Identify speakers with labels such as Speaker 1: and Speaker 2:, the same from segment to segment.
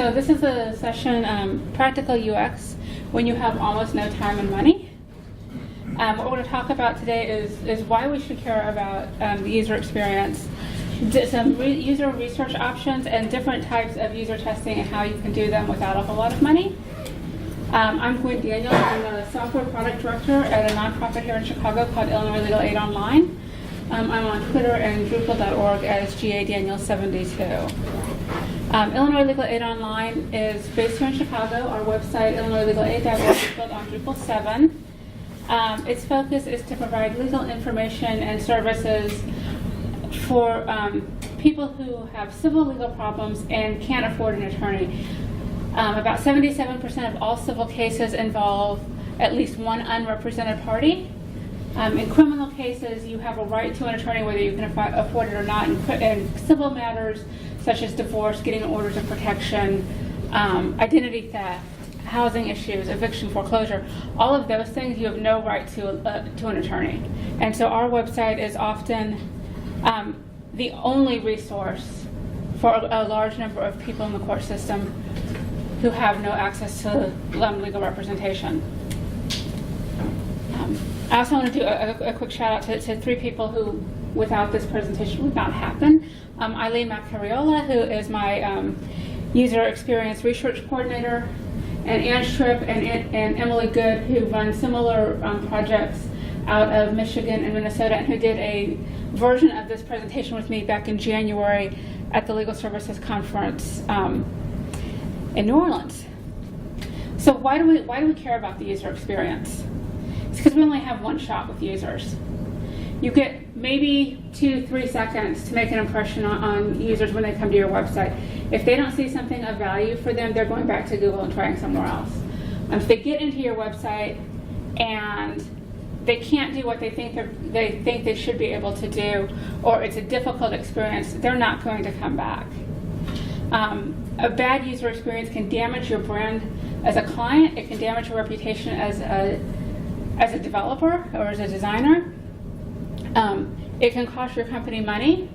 Speaker 1: So this is a session, Practical UX, when you have almost no time and money. What we're going to talk about today is why we should care about the user experience, some user research options, and different types of user testing and how you can do them without a whole lot of money. I'm Gwendelyn Daniels. I'm a software product director at a nonprofit here in Chicago called Illinois Legal Aid Online. I'm on Twitter and Drupal.org as GADaniels72. Illinois Legal Aid Online is based here in Chicago. Our website, IllinoisLegalAid.org, is built on Drupal 7. Its focus is to provide legal information and services for people who have civil legal problems and can't afford an attorney. About 77% of all civil cases involve at least one unrepresented party. In criminal cases, you have a right to an attorney whether you can afford it or not. In civil matters, such as divorce, getting orders of protection, identity theft, housing issues, eviction, foreclosure, all of those things, you have no right to an attorney. And so our website is often the only resource for a large number of people in the court system who have no access to legal representation. I also want to do a quick shout out to three people who, without this presentation, would not happen. Eileen Maccariola, who is my user experience research coordinator, and Ann Tripp and Emily Good, who run similar projects out of Michigan and Minnesota, and who did a version of this presentation with me back in January at the Legal Services Conference in New Orleans. So why do we care about the user experience? It's because we only have one shot with users. You get maybe 2-3 seconds to make an impression on users when they come to your website. If they don't see something of value for them, they're going back to Google and trying somewhere else. If they get into your website and they can't do what they think they should be able to do, or it's a difficult experience, they're not going to come back. A bad user experience can damage your brand as a client. It can damage your reputation as a developer or as a designer. It can cost your company money.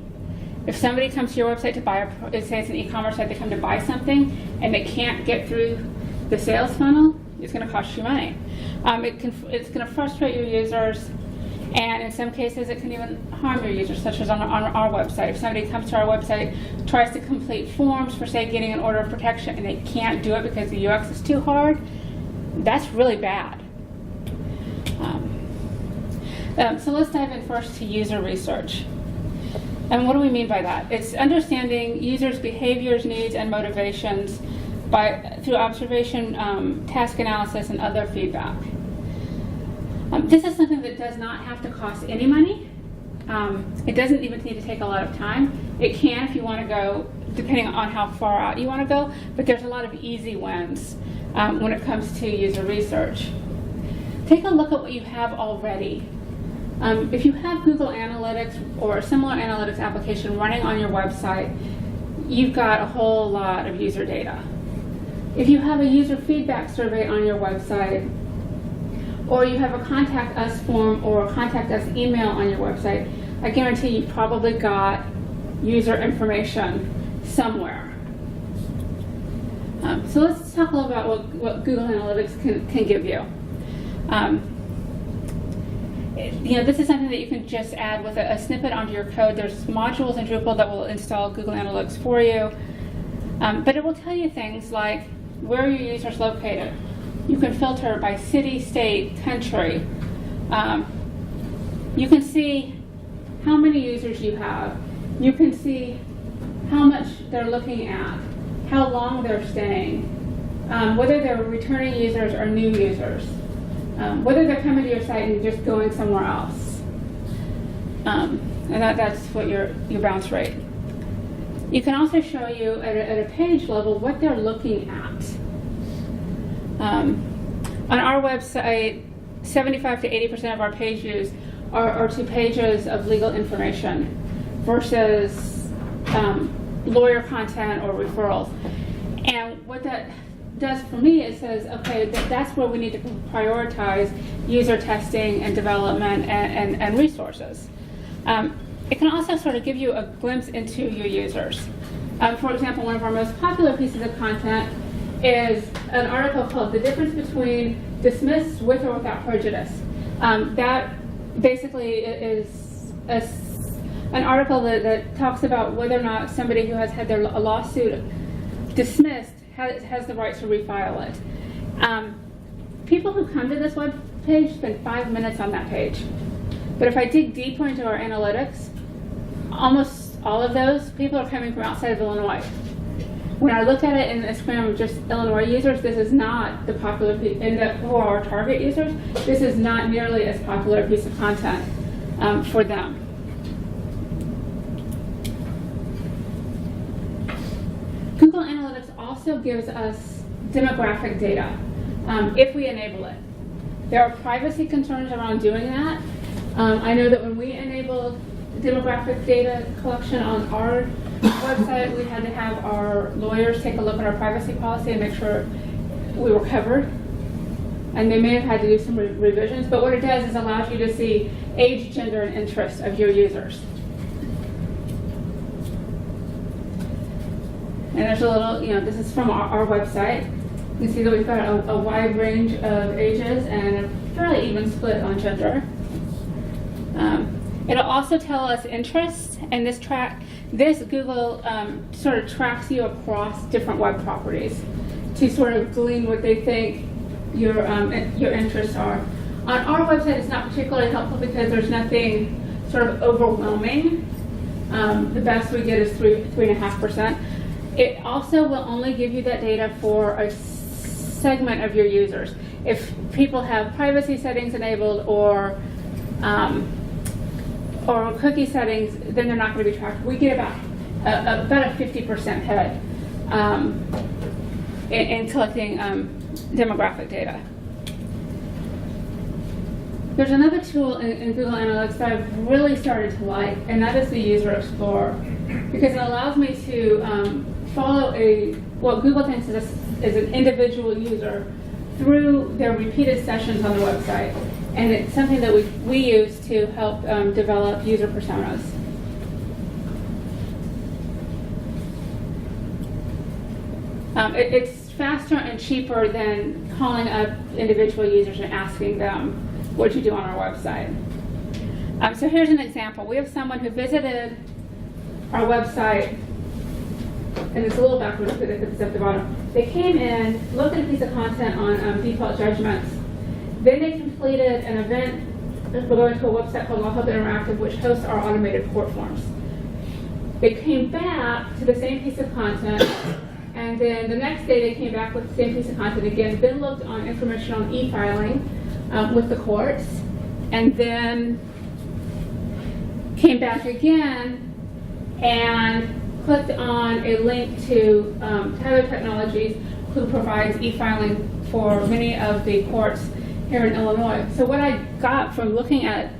Speaker 1: If somebody comes to your website to buy, say it's an e-commerce site, they come to buy something and they can't get through the sales funnel, it's going to cost you money. It's going to frustrate your users, and in some cases it can even harm your users, such as on our website. If somebody comes to our website, tries to complete forms for, say, getting an order of protection, and they can't do it because the UX is too hard, that's really bad. So let's dive in first to user research. And what do we mean by that? It's understanding users' behaviors, needs, and motivations through observation, task analysis, and other feedback. This is something that does not have to cost any money. It doesn't even need to take a lot of time. It can if you want to go, depending on how far out you want to go, but there's a lot of easy wins when it comes to user research. Take a look at what you have already. If you have Google Analytics or a similar analytics application running on your website, you've got a whole lot of user data. If you have a user feedback survey on your website, or you have a contact us form or a contact us email on your website, I guarantee you probably got user information somewhere. So let's talk a little about what Google Analytics can give you. This is something that you can just add with a snippet onto your code. There's modules in Drupal that will install Google Analytics for you. But it will tell you things like where are your users located. You can filter by city, state, country. You can see how many users you have. You can see how much they're looking at, how long they're staying, whether they're returning users or new users. Whether they're coming to your site and just going somewhere else. And that's what your bounce rate. You can also show you at a page level what they're looking at. On our website, 75 to 80% of our page views are to pages of legal information versus lawyer content or referrals. And what that does for me, it says, okay, that's where we need to prioritize user testing and development and resources. It can also sort of give you a glimpse into your users. For example, one of our most popular pieces of content is an article called "The Difference Between Dismissed with or Without Prejudice." That basically is an article that talks about whether or not somebody who has had their lawsuit dismissed has the right to refile it. People who come to this web page spend 5 minutes on that page. But if I dig deeper into our analytics, almost all of those people are coming from outside of Illinois. When I look at it in a screen of just Illinois users, this is not the popular, who are our target users, this is not nearly as popular a piece of content for them. Google Analytics also gives us demographic data if we enable it. There are privacy concerns around doing that. I know that when we enabled demographic data collection on our website, we had to have our lawyers take a look at our privacy policy and make sure we were covered. And they may have had to do some revisions, but what it does is allows you to see age, gender, and interest of your users. And there's a little, this is from our website. You can see that we've got a wide range of ages and a fairly even split on gender. It'll also tell us interests, and this Google sort of tracks you across different web properties to sort of glean what they think your interests are. On our website, it's not particularly helpful because there's nothing sort of overwhelming. The best we get is 3.5%. It also will only give you that data for a segment of your users. If people have privacy settings enabled or cookie settings, then they're not going to be tracked. We get about a 50% head in collecting demographic data. There's another tool in Google Analytics that I've really started to like, and that is the User Explorer, because it allows me to follow what Google thinks is an individual user through their repeated sessions on the website. And it's something that we use to help develop user personas. It's faster and cheaper than calling up individual users and asking them, what'd you do on our website? So here's an example. We have someone who visited our website, and it's a little backwards because it's at the bottom. They came in, looked at a piece of content on default judgments. Then they completed an event. We're going to a website called LawHub Interactive, which hosts our automated court forms. They came back to the same piece of content, and then the next day they came back with the same piece of content again, then looked on information on e-filing with the courts, and then came back again and clicked on a link to Tyler Technologies, who provides e-filing for many of the courts here in Illinois. So what I got from looking at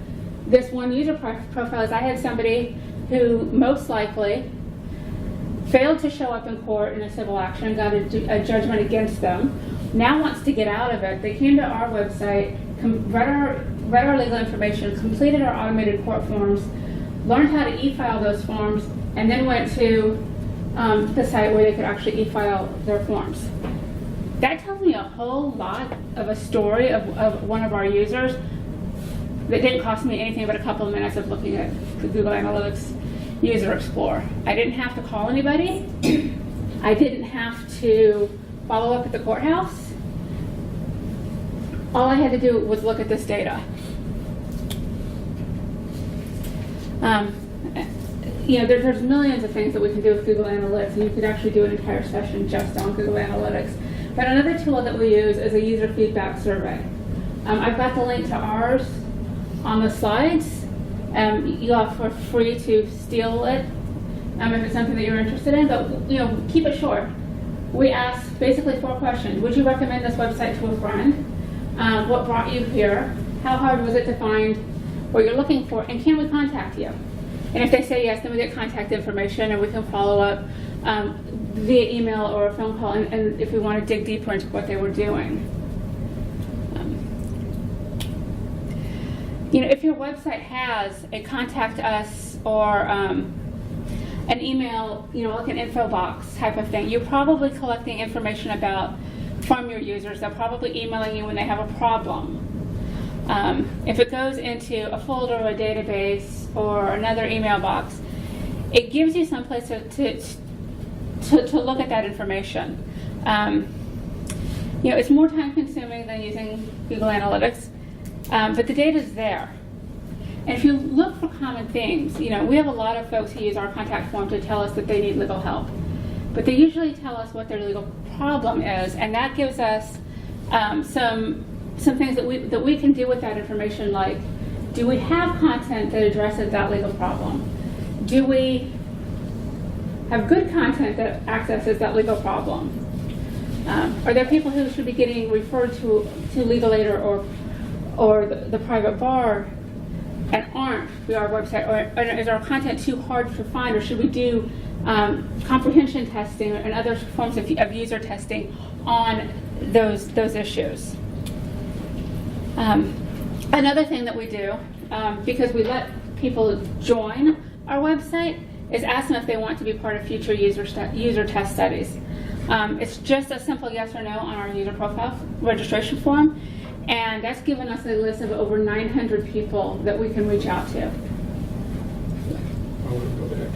Speaker 1: this one user profile is I had somebody who most likely failed to show up in court in a civil action, got a judgment against them, now wants to get out of it. They came to our website, read our legal information, completed our automated court forms, learned how to e-file those forms, and then went to the site where they could actually e-file their forms. That tells me a whole lot of a story of one of our users that didn't cost me anything but a couple of minutes of looking at the Google Analytics User Explorer. I didn't have to call anybody. I didn't have to follow up at the courthouse. All I had to do was look at this data. There's millions of things that we can do with Google Analytics, and you could actually do an entire session just on Google Analytics. But another tool that we use is a user feedback survey. I've got the link to ours on the slides. You'll have for free to steal it if it's something that you're interested in, but keep it short. We ask basically 4 questions. Would you recommend this website to a friend? What brought you here? How hard was it to find what you're looking for? And can we contact you? And if they say yes, then we get contact information and we can follow up via email or a phone call, and if we want to dig deeper into what they were doing. If your website has a contact us or an email, like an info box type of thing. You're probably collecting information from your users. They're probably emailing you when they have a problem. If it goes into a folder or a database or another email box, it gives you some place to look at that information. It's more time consuming than using Google Analytics, but the data is there. And if you look for common themes, we have a lot of folks who use our contact form to tell us that they need legal help, but they usually tell us what their legal problem is, and that gives us some things that we can do with that information, like, do we have content that addresses that legal problem? Do we have good content that accesses that legal problem? Are there people who should be getting referred to legal aid or the private bar and aren't via our website? Or is our content too hard to find, or should we do comprehension testing and other forms of user testing on those issues? Another thing that we do, because we let people join our website, is ask them if they want to be part of future user test studies. It's just a simple yes or no on our user profile registration form, and that's given us a list of over 900 people that we can reach out to.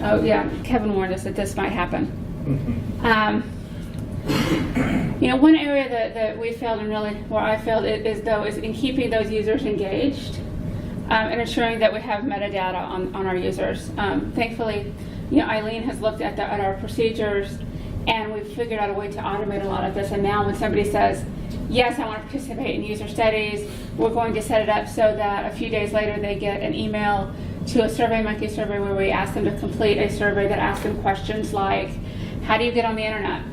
Speaker 1: Oh yeah, Kevin warned us that this might happen. One area that we failed, and really where I failed is in keeping those users engaged and ensuring that we have metadata on our users. Thankfully, Eileen has looked at our procedures, and we've figured out a way to automate a lot of this. And now when somebody says, yes, I want to participate in user studies, we're going to set it up so that a few days later they get an email to a SurveyMonkey survey where we ask them to complete a survey that asks them questions like, how do you get on the internet?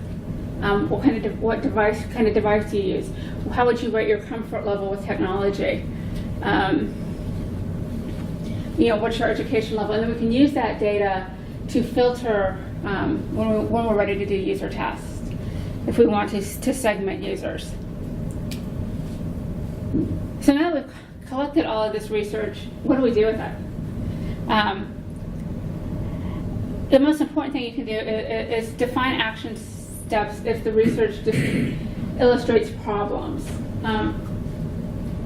Speaker 1: What kind of device do you use? How would you rate your comfort level with technology? What's your education level? And then we can use that data to filter when we're ready to do user tests, if we want to segment users. So now that we've collected all of this research, what do we do with it? The most important thing you can do is define action steps if the research just illustrates problems.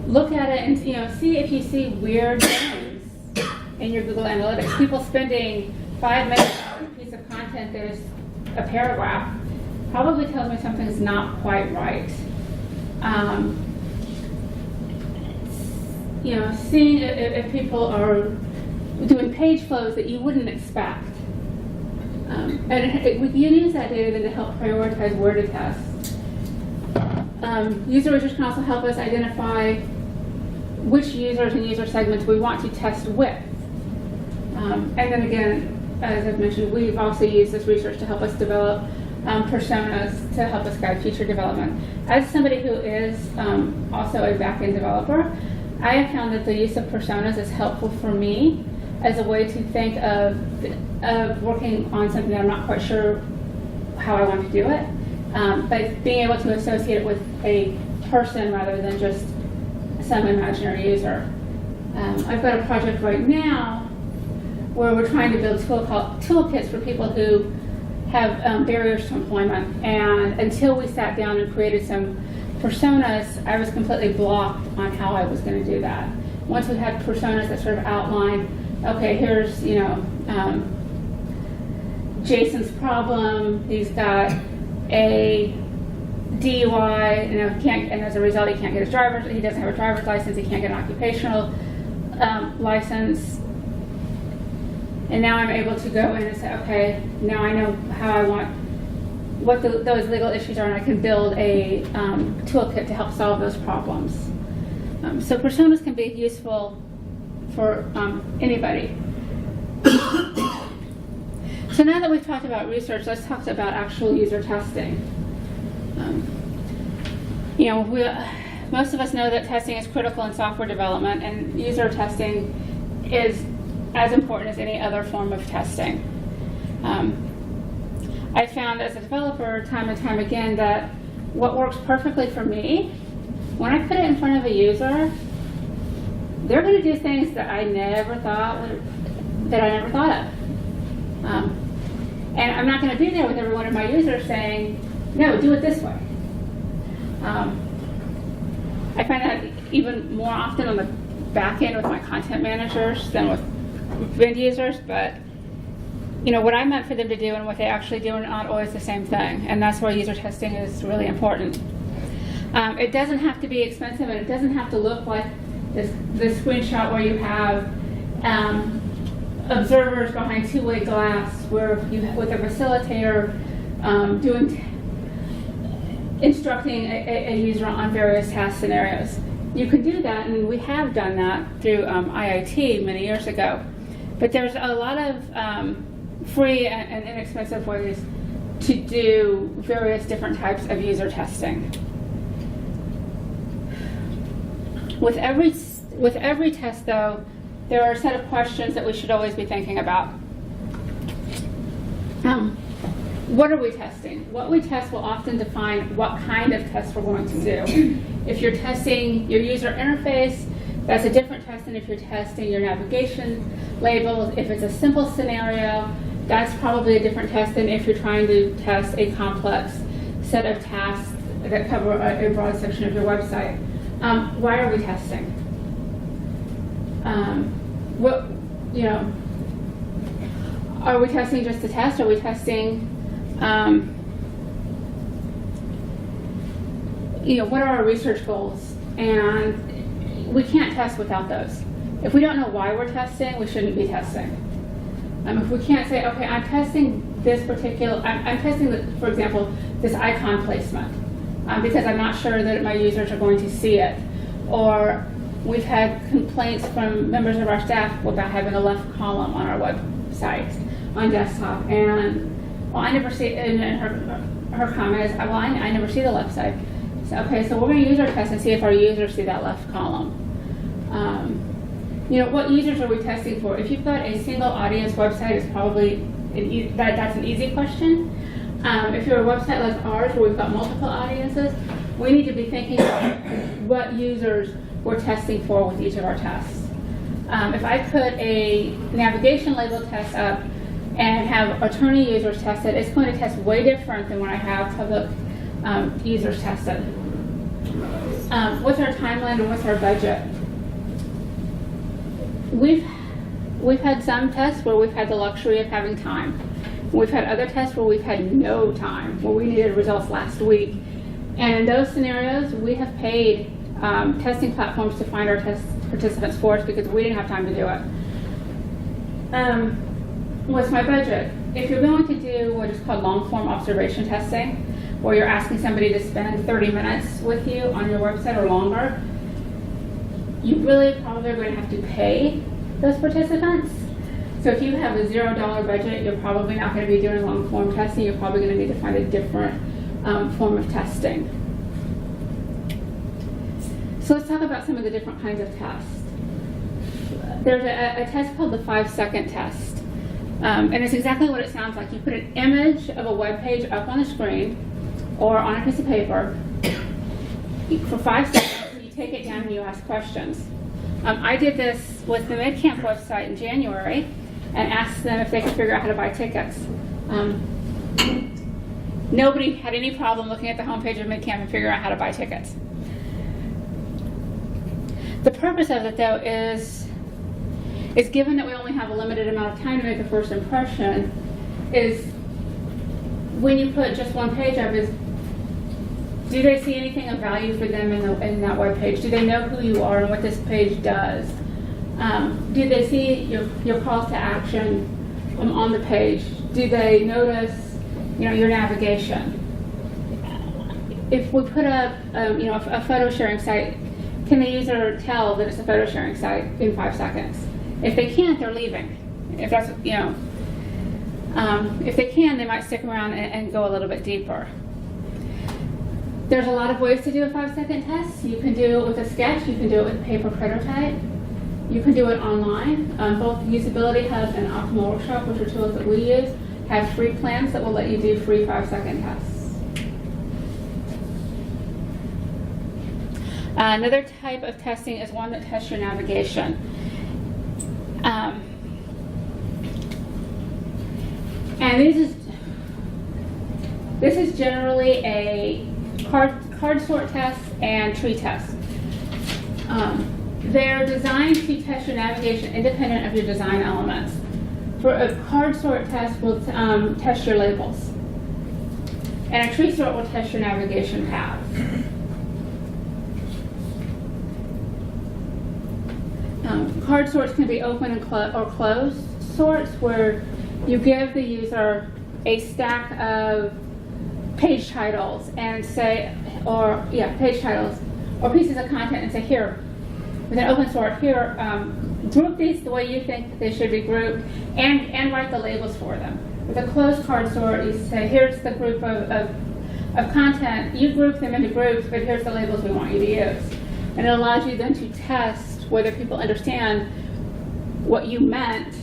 Speaker 1: Look at it and see if you see weird things in your Google Analytics. People spending 5 minutes on a piece of content that is a paragraph probably tells me something's not quite right. Seeing if people are doing page flows that you wouldn't expect. And we can use that data then to help prioritize where to test. User research can also help us identify which users and user segments we want to test with. And then again, as I've mentioned, we've also used this research to help us develop personas to help us guide future development. As somebody who is also a back-end developer, I have found that the use of personas is helpful for me as a way to think of working on something that I'm not quite sure how I want to do it, but being able to associate it with a person rather than just some imaginary user. I've got a project right now where we're trying to build toolkits for people who have barriers to employment, and until we sat down and created some personas, I was completely blocked on how I was going to do that. Once we had personas that sort of outline, okay, here's Jason's problem. He's got a DUI, and as a result, he can't get he doesn't have a driver's license. He can't get an occupational license. And now I'm able to go in and say, okay, now I know how I want what those legal issues are, and I can build a toolkit to help solve those problems. So personas can be useful for anybody. So now that we've talked about research, let's talk about actual user testing. Most of us know that testing is critical in software development, and user testing is as important as any other form of testing. I found as a developer time and time again that what works perfectly for me, when I put it in front of a user, they're going to do things that I never thought of. And I'm not going to be there with every one of my users saying, no, do it this way. I find that even more often on the back end with my content managers than with end users, but what I meant for them to do and what they actually do are not always the same thing, and that's why user testing is really important. It doesn't have to be expensive, and it doesn't have to look like this screenshot where you have observers behind two-way glass, where with a facilitator instructing a user on various task scenarios. You can do that, and we have done that through IIT many years ago. But there's a lot of free and inexpensive ways to do various different types of user testing. With every test, though, there are a set of questions that we should always be thinking about. What are we testing? What we test will often define what kind of test we're going to do. If you're testing your user interface, that's a different test than if you're testing your navigation labels. If it's a simple scenario, that's probably a different test than if you're trying to test a complex set of tasks that cover a broad section of your website. Why are we testing? Are we testing just to test? Are we testing, what are our research goals? And we can't test without those. If we don't know why we're testing, we shouldn't be testing. If we can't say, okay, I'm testing this particular, I'm testing, for example, this icon placement because I'm not sure that my users are going to see it. Or we've had complaints from members of our staff about having a left column on our website on desktop, and I never see. And her comment is, well, I never see the left side. So okay, so we're going to use our test and see if our users see that left column. What users are we testing for? If you've got a single audience website, it's probably that's an easy question. If you're a website like ours, where we've got multiple audiences, we need to be thinking about what users we're testing for with each of our tests. If I put a navigation label test up and have attorney users test it, it's going to test way different than when I have public users test it. What's our timeline and what's our budget? We've had some tests where we've had the luxury of having time. We've had other tests where we've had no time, where we needed results last week. And in those scenarios, we have paid testing platforms to find our test participants for us because we didn't have time to do it. What's my budget? If you're going to do what is called long-form observation testing, where you're asking somebody to spend 30 minutes with you on your website or longer, you really probably are going to have to pay those participants. So if you have a $0 budget, you're probably not going to be doing long-form testing. You're probably going to need to find a different form of testing. So let's talk about some of the different kinds of tests. There's a test called the 5-second test. And it's exactly what it sounds like. You put an image of a web page up on the screen or on a piece of paper for 5 seconds, and you take it down and you ask questions. I did this with the MidCamp website in January and asked them if they could figure out how to buy tickets. Nobody had any problem looking at the homepage of MidCamp and figuring out how to buy tickets. The purpose of it, though, is given that we only have a limited amount of time to make a first impression, is when you put just one page up, is do they see anything of value for them in that web page? Do they know who you are and what this page does? Do they see your calls to action on the page? Do they notice your navigation? If we put up a photo sharing site, can the user tell that it's a photo sharing site in 5 seconds? If they can't, they're leaving. If that's if they can, they might stick around and go a little bit deeper. There's a lot of ways to do a 5-second test. You can do it with a sketch. You can do it with a paper prototype. You can do it online. Both Usability Hub and Optimal Workshop, which are tools that we use, have free plans that will let you do free 5-second tests. Another type of testing is one that tests your navigation. And this is This is generally a card sort test and tree test. They're designed to test your navigation independent of your design elements. For a card sort test, will test your labels. And a tree sort will test your navigation paths. Card sorts can be open and or closed sorts, where you give the user a stack of page titles and say, page titles or pieces of content and say, here, with an open sort, here, group these the way you think they should be grouped, and write the labels for them. With a closed card sort, you say, here's the group of content, you group them into groups, but here's the labels we want you to use. And it allows you then to test whether people understand what you meant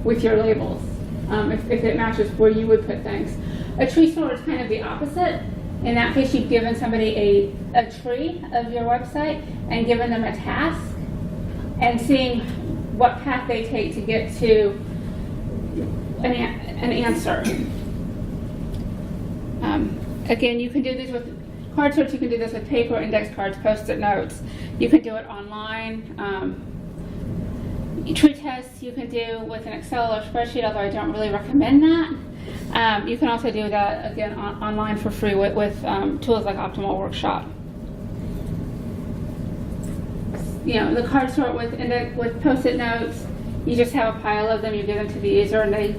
Speaker 1: with your labels, if it matches where you would put things. A tree sort is kind of the opposite. In that case, you've given somebody a tree of your website and given them a task and seeing what path they take to get to an answer. Again, you can do these with card sorts. You can do this with paper, index cards, Post-it notes. You can do it online. Tree tests you can do with an Excel or spreadsheet, although I don't really recommend that. You can also do that, again, online for free with tools like Optimal Workshop. The card sort with Post-it notes, you just have a pile of them, you give them to the user, and they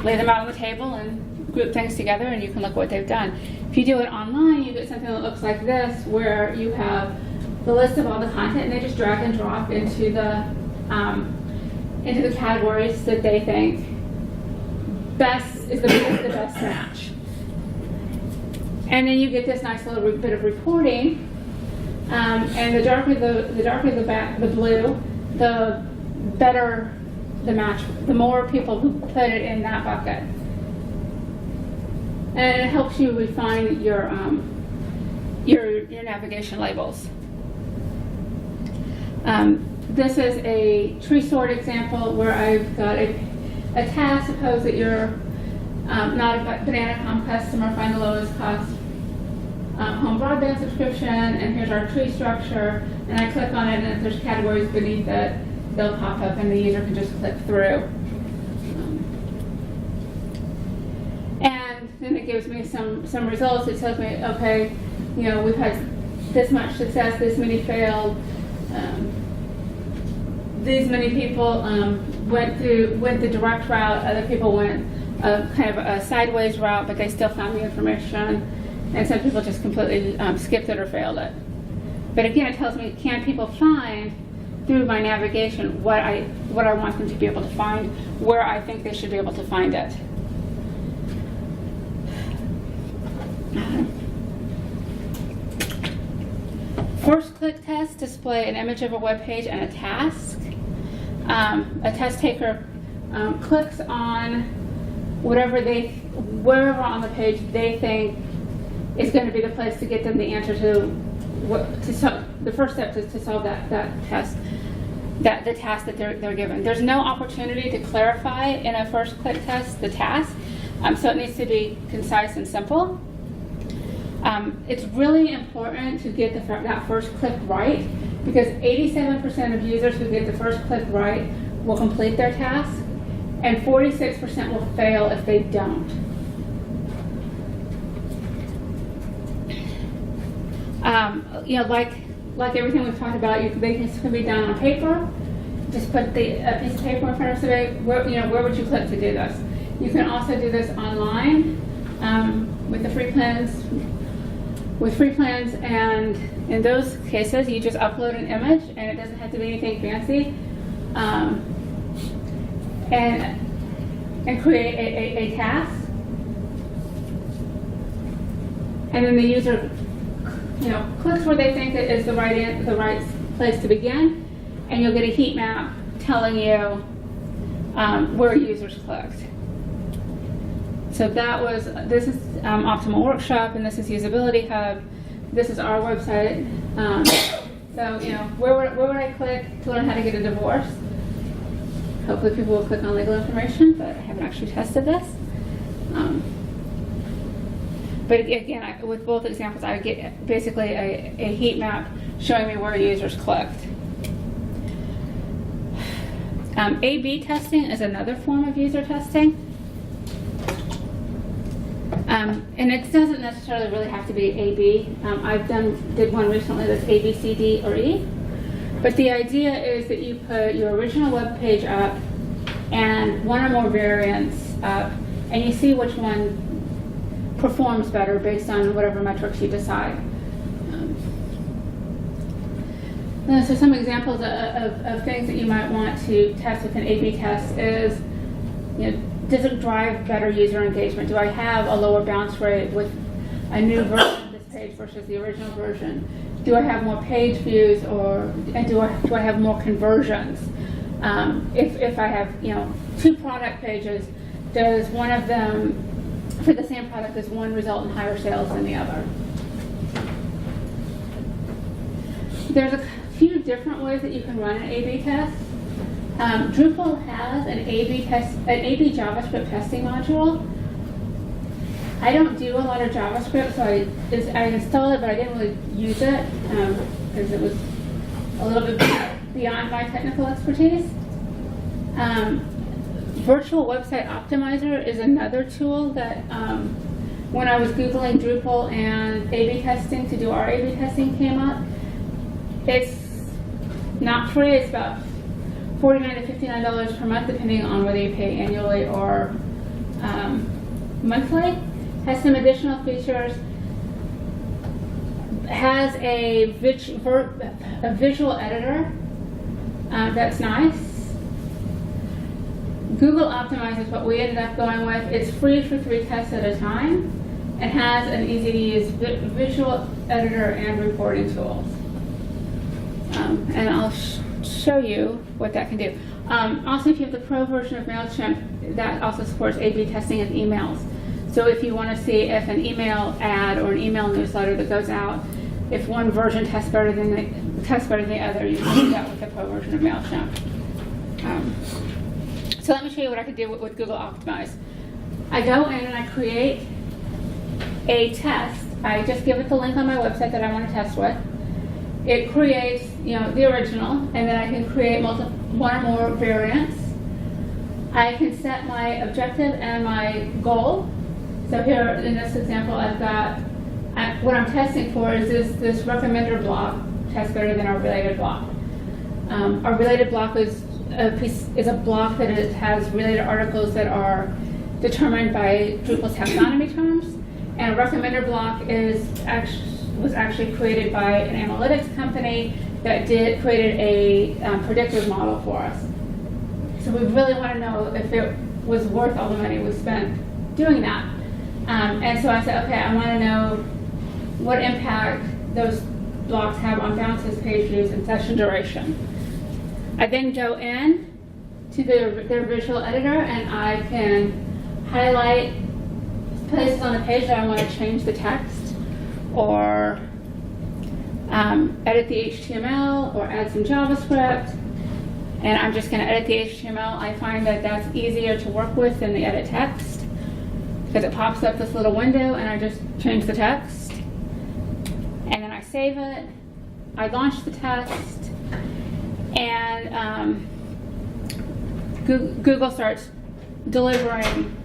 Speaker 1: lay them out on the table and group things together, and you can look at what they've done. If you do it online, you get something that looks like this, where you have the list of all the content, and they just drag and drop into the categories that they think is the best match. And then you get this nice little bit of reporting. And the darker the blue, the better the match. The more people who put it in that bucket. And it helps you refine your navigation labels. This is a tree sort example where I've got a task. Suppose that you're not a Banana.com customer, find the lowest cost home broadband subscription, and here's our tree structure. And I click on it, and if there's categories beneath it, they'll pop up, and the user can just click through. And then it gives me some results. It tells me, okay, we've had this much success, this many failed. These many people went the direct route. Other people went kind of a sideways route, but they still found the information. And some people just completely skipped it or failed it. But again, it tells me, can people find through my navigation what I want them to be able to find, where I think they should be able to find it. First click tests display an image of a web page and a task. A test taker clicks on wherever on the page they think is going to be the place to get them the answer the first step is to solve that test, the task that they're given. There's no opportunity to clarify in a first click test the task, so it needs to be concise and simple. It's really important to get that first click right, because 87% of users who get the first click right will complete their task, and 46% will fail if they don't. Like everything we've talked about, this can be done on paper. Just put a piece of paper in front of somebody. Where would you click to do this? You can also do this online with the free plans. With free plans, and in those cases, you just upload an image, and it doesn't have to be anything fancy, and create a task, and then the user, clicks where they think it is the right place to begin, and you'll get a heat map telling you where users clicked. So this is Optimal Workshop, and this is Usability Hub. This is our website. So where would I click to learn how to get a divorce? Hopefully people will click on legal information, but I haven't actually tested this. But again, with both examples, I get basically a heat map showing me where users clicked. A/B testing is another form of user testing. And it doesn't necessarily really have to be A/B. Did one recently that's A, B, C, D, or E. But the idea is that you put your original web page up and one or more variants up, and you see which one performs better based on whatever metrics you decide. So some examples of things that you might want to test with an A/B test is, does it drive better user engagement? Do I have a lower bounce rate with a new version of this page versus the original version? Do I have more page views, and do I have more conversions? If I have two product pages, does one of them for the same product, does one result in higher sales than the other? There's a few different ways that you can run an A/B test. Drupal has an A/B JavaScript testing module. I don't do a lot of JavaScript, so I installed it, but I didn't really use it because it was a little bit beyond my technical expertise. Virtual Website Optimizer is another tool that when I was Googling Drupal and A/B testing to do our A/B testing came up. It's not free. It's about $49 to $59 per month, depending on whether you pay annually or monthly. Has some additional features. Has a visual editor that's nice. Google Optimize is what we ended up going with. It's free for 3 tests at a time and has an easy-to-use visual editor and reporting tools. And I'll show you what that can do. Also, if you have the Pro version of MailChimp, that also supports A/B testing of emails. So if you want to see if an email ad or an email newsletter that goes out, if one version tests better than the other, you can do that with the Pro version of MailChimp. So let me show you what I could do with Google Optimize. I go in and I create a test. I just give it the link on my website that I want to test with. It creates, the original, and then I can create one or more variants. I can set my objective and my goal. So here in this example, I've got what I'm testing for is this recommender block tests better than our related block. Our related block is a block that has related articles that are determined by Drupal's taxonomy terms, and a recommender block was actually created by an analytics company that created a predictive model for us. So we really want to know if it was worth all the money we spent doing that. And so I said, okay, I want to know what impact those blocks have on bounces, page views, and session duration. I then go in to their visual editor and I can highlight places on the page that I want to change the text or edit the HTML or add some JavaScript. And I'm just going to edit the HTML. I find that that's easier to work with than the edit text because it pops up this little window and I just change the text. And then I save it. I launch the test. And Google starts delivering.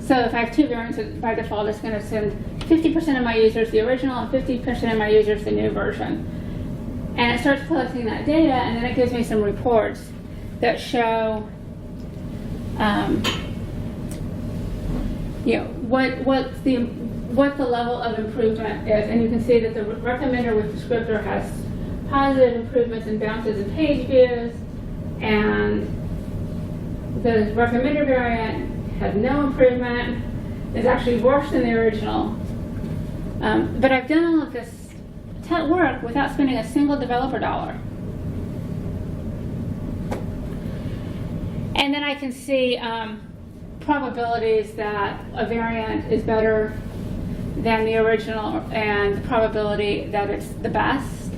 Speaker 1: So if I have 2 variants, by default, it's going to send 50% of my users the original and 50% of my users the new version. And it starts collecting that data, and then it gives me some reports that show, what the level of improvement is. And you can see that the recommender with descriptor has positive improvements in bounces and page views, and the recommender variant had no improvement. It's actually worse than the original. But I've done all of this work without spending a single developer dollar. And then I can see probabilities that a variant is better than the original and the probability that it's the best.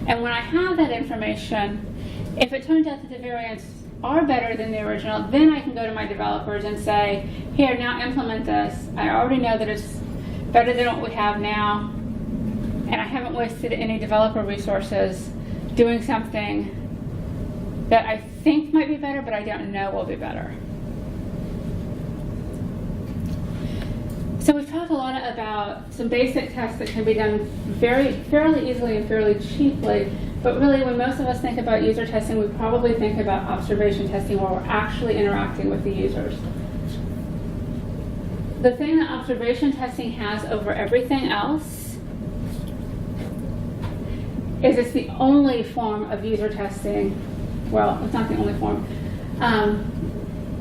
Speaker 1: And when I have that information, if it turns out that the variants are better than the original, then I can go to my developers and say, here, now implement this. I already know that it's better than what we have now, and I haven't wasted any developer resources doing something that I think might be better, but I don't know will be better. So we've talked a lot about some basic tests that can be done fairly easily and fairly cheaply, but really when most of us think about user testing, we probably think about observation testing where we're actually interacting with the users. The thing that observation testing has over everything else is it's the only form of user testing. Well, it's not the only form.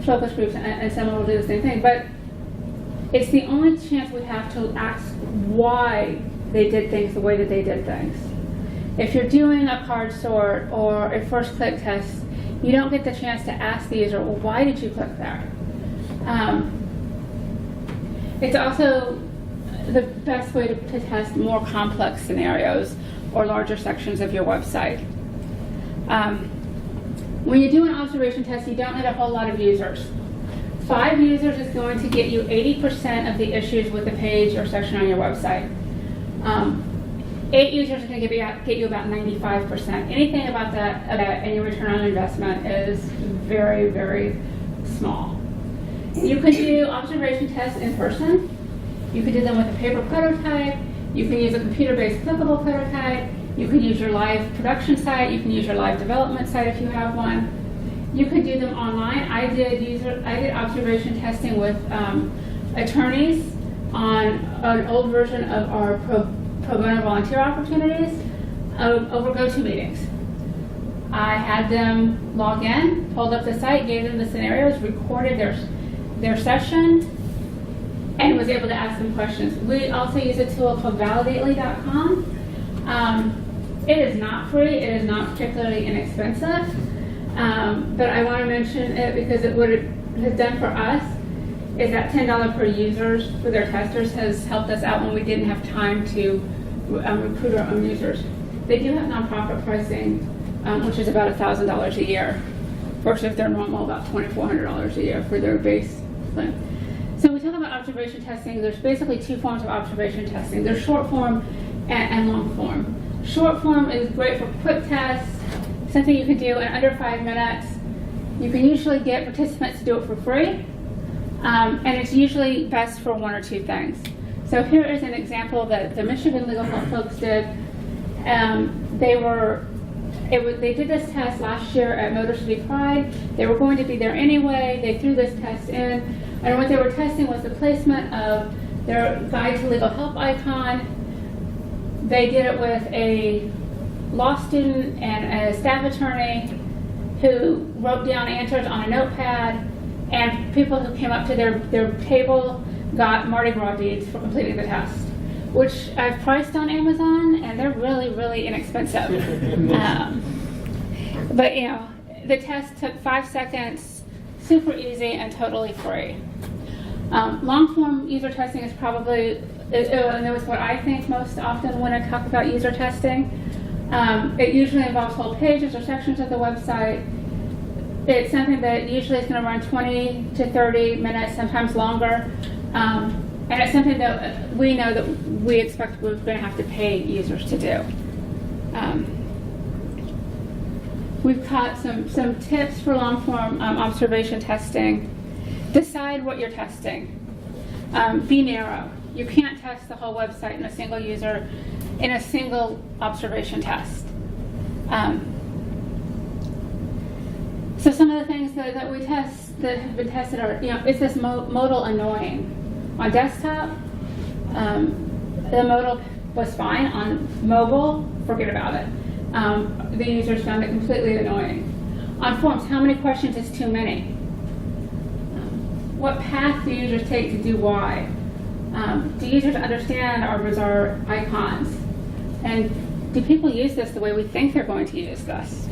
Speaker 1: Focus groups and some will do the same thing, but it's the only chance we have to ask why they did things the way that they did things. If you're doing a card sort or a first click test, you don't get the chance to ask the user, well, why did you click there? It's also the best way to test more complex scenarios or larger sections of your website. When you do an observation test, you don't need a whole lot of users. 5 users is going to get you 80% of the issues with the page or section on your website. 8 users are going to get you about 95%. Anything about that, and your return on investment is very, very small. You could do observation tests in person. You could do them with a paper prototype. You can use a computer-based clickable prototype. You could use your live production site. You can use your live development site if you have one. You could do them online. I did observation testing with attorneys on an old version of our pro bono volunteer opportunities over GoToMeetings. I had them log in, pulled up the site, gave them the scenarios, recorded their session, and was able to ask them questions. We also use a tool called validately.com. It is not free. It is not particularly inexpensive. But I want to mention it because what it has done for us is that $10 per users for their testers has helped us out when we didn't have time to recruit our own users. They do have nonprofit pricing, which is about $1,000 a year, versus their normal about $2,400 a year for their base plan. So when we talk about observation testing, there's basically 2 forms of observation testing. There's short form and long form. Short form is great for quick tests, something you can do in under 5 minutes. You can usually get participants to do it for free, and it's usually best for 1 or 2 things. So here is an example that the Michigan Legal Help folks did. They did this test last year at Motor City Pride. They were going to be there anyway. They threw this test in, and what they were testing was the placement of their Guide to Legal Help icon. They did it with a law student and a staff attorney who wrote down answers on a notepad, and people who came up to their table got Mardi Gras deeds for completing the test, which I've priced on Amazon, and they're really, really inexpensive. But you know, the test took 5 seconds, super easy, and totally free. Long form user testing is probably, and it was what I think most often when I talk about user testing. It usually involves whole pages or sections of the website. It's something that usually is going to run 20 to 30 minutes, sometimes longer. And it's something that we know that we expect we're going to have to pay users to do. We've got some tips for long form observation testing. Decide what you're testing. Be narrow. You can't test the whole website in a single user in a single observation test. So some of the things that we test that have been tested are, is this modal annoying? On desktop, the modal was fine. On mobile, forget about it. The users found it completely annoying. On forms, how many questions is too many? What path do users take to do why? Do users understand our bizarre icons? And do people use this the way we think they're going to use this?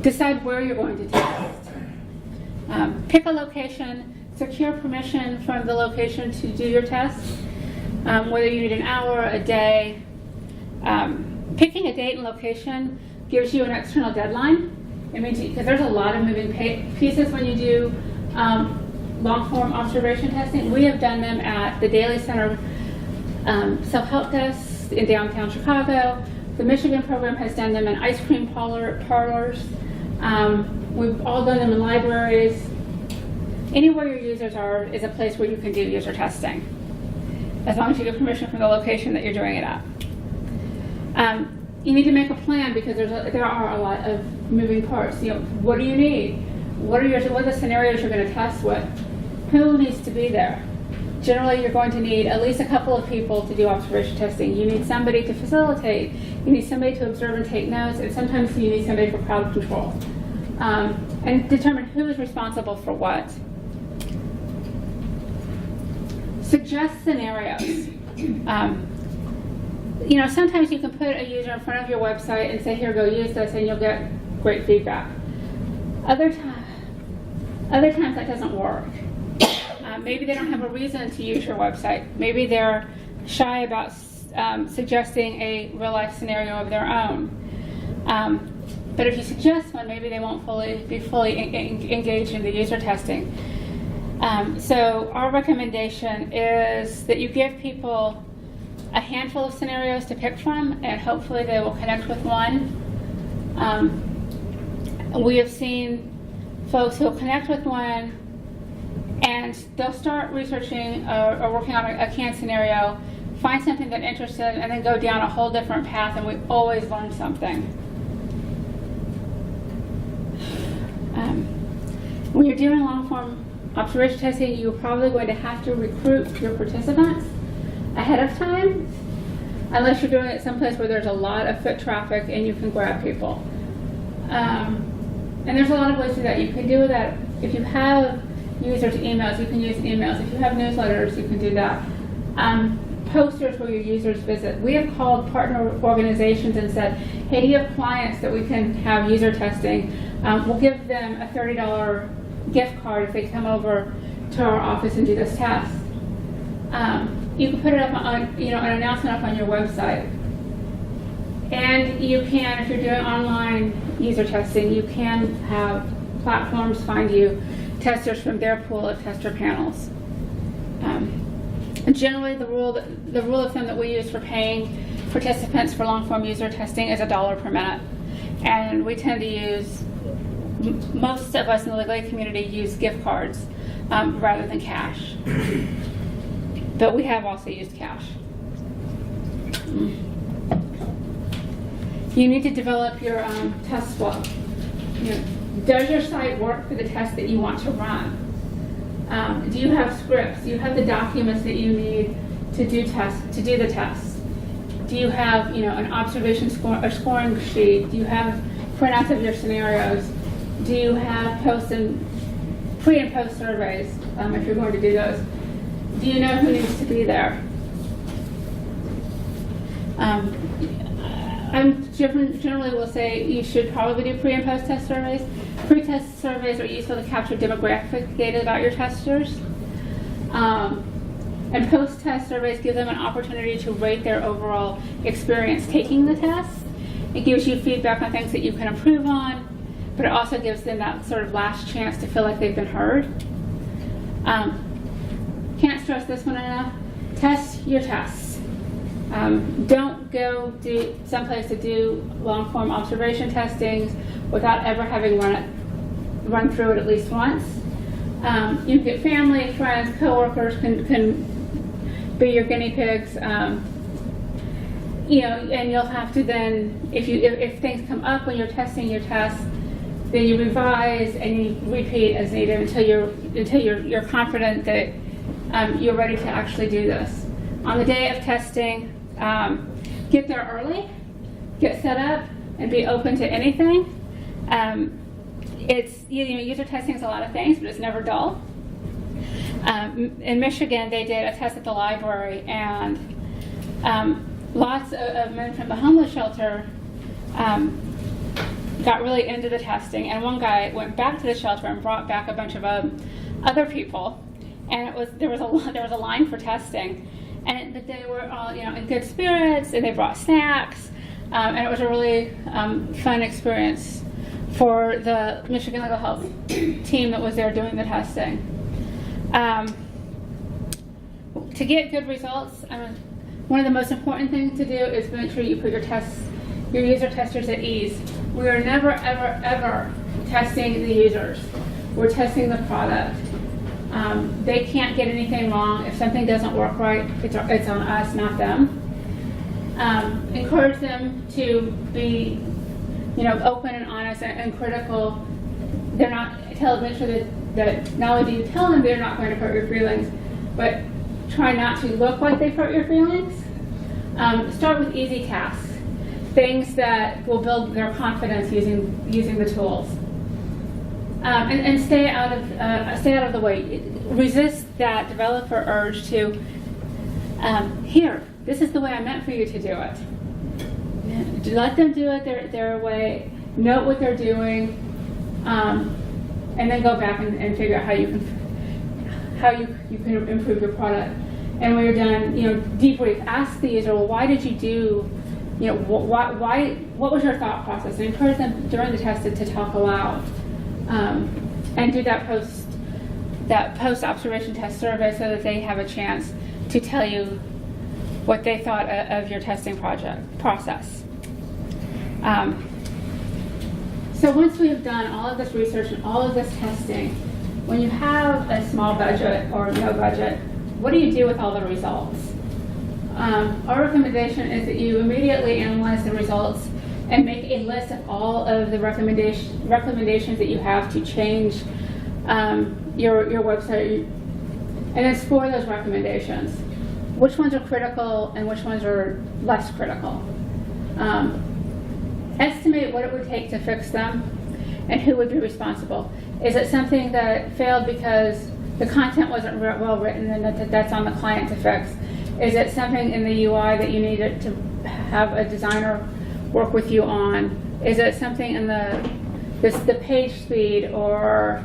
Speaker 1: Decide where you're going to test. Pick a location, secure permission from the location to do your test, whether you need an hour, a day. Picking a date and location gives you an external deadline. It means, because there's a lot of moving pieces when you do long-form observation testing. We have done them at the Daily Center self-help desk in downtown Chicago. The Michigan program has done them in ice cream parlors. We've all done them in libraries. Anywhere your users are is a place where you can do user testing, as long as you get permission from the location that you're doing it at. You need to make a plan because there are a lot of moving parts. What do you need? What are the scenarios you're going to test with? Who needs to be there? Generally, you're going to need at least a couple of people to do observation testing. You need somebody to facilitate. You need somebody to observe and take notes, and sometimes you need somebody for crowd control. And determine who is responsible for what. Suggest scenarios. Sometimes you can put a user in front of your website and say, here, go use this, and you'll get great feedback. Other times that doesn't work. Maybe they don't have a reason to use your website. Maybe they're shy about suggesting a real-life scenario of their own. But if you suggest one, maybe they won't be fully engaged in the user testing. So our recommendation is that you give people a handful of scenarios to pick from, and hopefully they will connect with one. We have seen folks who will connect with one, and they'll start researching or working on a canned scenario, find something they're interested in, and then go down a whole different path, and we always learn something. When you're doing long-form observation testing, you're probably going to have to recruit your participants ahead of time, unless you're doing it someplace where there's a lot of foot traffic and you can grab people. And there's a lot of ways to do that. You can do that if you have users' emails, you can use emails. If you have newsletters, you can do that. Posters where your users visit. We have called partner organizations and said, hey, do you have clients that we can have user testing? We'll give them a $30 gift card if they come over to our office and do this test. You can put it up on, an announcement up on your website. And you can, if you're doing online user testing, you can have platforms find you testers from their pool of tester panels. Generally, the rule of thumb that we use for paying participants for long-form user testing is $1 per minute. And we tend to use, most of us in the legal aid community use gift cards rather than cash. But we have also used cash. You need to develop your test flow. Does your site work for the test that you want to run? Do you have scripts? Do you have the documents that you need to do the test? Do you have an observation scoring sheet? Do you have printouts of your scenarios? Do you have pre and post surveys if you're going to do those? Do you know who needs to be there? I generally will say you should probably do pre and post test surveys. Pre-test surveys are useful to capture demographic data about your testers. And post-test surveys give them an opportunity to rate their overall experience taking the test. It gives you feedback on things that you can improve on, but it also gives them that sort of last chance to feel like they've been heard. Can't stress this one enough. Test your tests. Don't go do someplace to do long-form observation testings without ever having run through it at least once. You can get family, friends, coworkers can be your guinea pigs. And you'll have to then, if things come up when you're testing your test, then you revise and you repeat as needed until you're confident that you're ready to actually do this. On the day of testing, get there early, get set up, and be open to anything. User testing is a lot of things, but it's never dull. In Michigan, they did a test at the library, and lots of men from the homeless shelter got really into the testing, and one guy went back to the shelter and brought back a bunch of other people, and there was a line for testing, and they were all in good spirits, and they brought snacks, and it was a really fun experience for the Michigan Legal Health team that was there doing the testing. To get good results, one of the most important things to do is make sure you put your user testers at ease. We are never, ever, ever testing the users. We're testing the product. They can't get anything wrong. If something doesn't work right, it's on us, not them. Encourage them to be, open and honest and critical. Make sure that not only do you tell them they're not going to hurt your feelings, but try not to look like they've hurt your feelings. Start with easy tasks, things that will build their confidence using the tools, and stay out of the way. Resist that developer urge to here. This is the way I meant for you to do it. Let them do it their way. Note what they're doing, and then go back and figure out how you can improve your product. And when you're done, debrief. Ask the user, well, why did you do? Why? What was your thought process? And encourage them during the test to talk aloud, and do that post observation test survey so that they have a chance to tell you what they thought of your testing process. So once we have done all of this research and all of this testing, when you have a small budget or no budget, what do you do with all the results? Our recommendation is that you immediately analyze the results and make a list of all of the recommendations that you have to change your website, and then score those recommendations. Which ones are critical and which ones are less critical. Estimate what it would take to fix them and who would be responsible. Is it something that failed because the content wasn't well written and that's on the client to fix? Is it something in the UI that you needed to have a designer work with you on? Is it something in the page speed or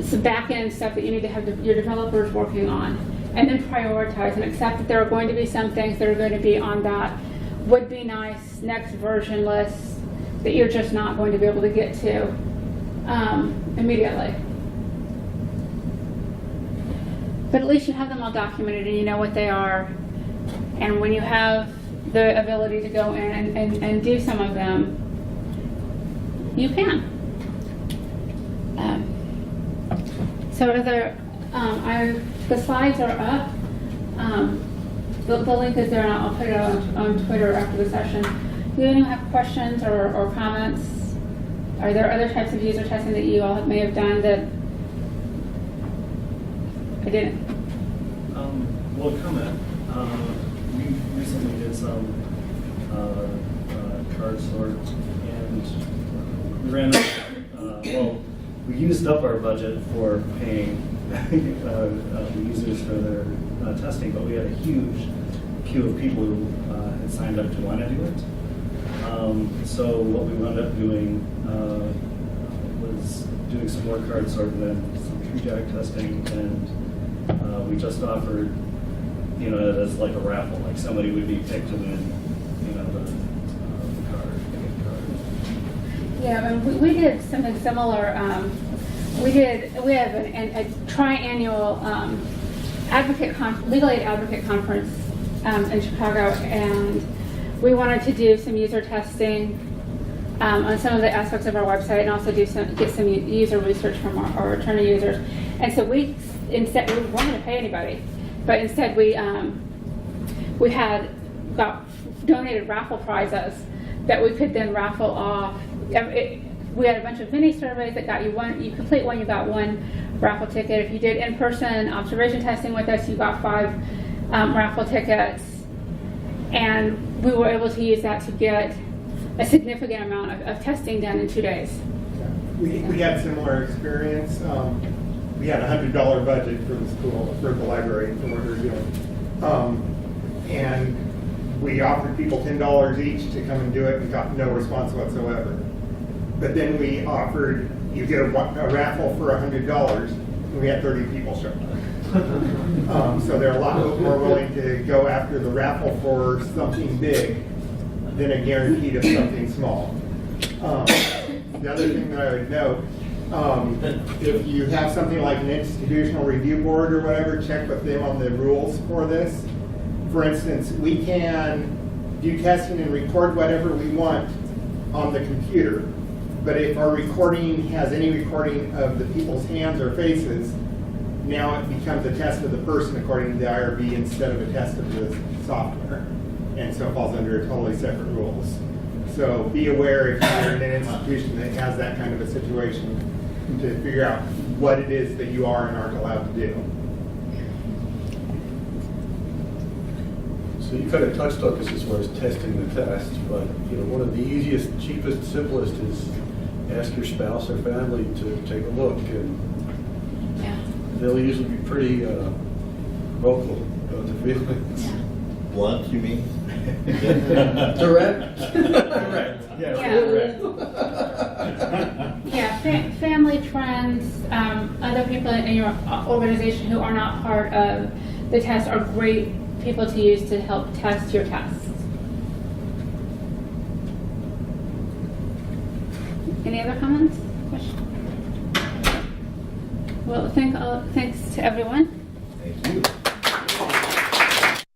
Speaker 1: some back-end stuff that you need to have your developers working on? And then prioritize and accept that there are going to be some things that are going to be on that would be nice next version list that you're just not going to be able to get to immediately. But at least you have them all documented and you know what they are. And when you have the ability to go in and do some of them, you can. The slides are up. The link is there, and I'll put it on Twitter after the session. Do anyone have questions or comments? Are there other types of user testing that you all may have done that I didn't?
Speaker 2: Well, comment. We recently did some card sort, and we ran. We used up our budget for paying users for their testing, but we had a huge queue of people who had signed up to want to do it. So what we wound up doing was doing some more card sort and then some tree jack testing, and we just offered, it as like a raffle, like somebody would be picked to win, the card.
Speaker 1: Yeah, we did something similar. We have a triannual legal aid advocate conference in Chicago, and we wanted to do some user testing on some of the aspects of our website, and also get some user research from our returning users. And so we weren't going to pay anybody, but instead we got donated raffle prizes that we could then raffle off. We had a bunch of mini surveys that got you one. You complete one, you got one raffle ticket. If you did in-person observation testing with us, you got 5 raffle tickets, and we were able to use that to get a significant amount of testing done in 2 days.
Speaker 3: We had similar experience. We had a $100 budget for the school, for the library, for what we were doing, and we offered people $10 each to come and do it, and got no response whatsoever. But then we offered, you get a raffle for $100, and we had 30 people show up. So they're a lot more willing to go after the raffle for something big than a guaranteed of something small. The other thing that I would note If you have something like an institutional review board or whatever, check with them on the rules for this. For instance, we can do testing and record whatever we want on the computer, but if our recording has any recording of the people's hands or faces, now it becomes a test of the person according to the IRB instead of a test of the software, and so it falls under totally separate rules. So be aware if you're in an institution that has that kind of a situation to figure out what it is that you are and aren't allowed to do.
Speaker 4: So you kind of touched on this as far as testing the test, but one of the easiest, cheapest, simplest is ask your spouse or family to take a look, and
Speaker 1: Yeah.
Speaker 4: they'll usually be pretty vocal about the feelings.
Speaker 1: Yeah.
Speaker 5: Blunt, you mean?
Speaker 4: Direct.
Speaker 2: Correct. Yeah.
Speaker 1: Yeah.
Speaker 2: Correct.
Speaker 1: Yeah, family, friends, other people in your organization who are not part of the test are great people to use to help test your tests. Any other comments? Questions? Well, thanks to everyone.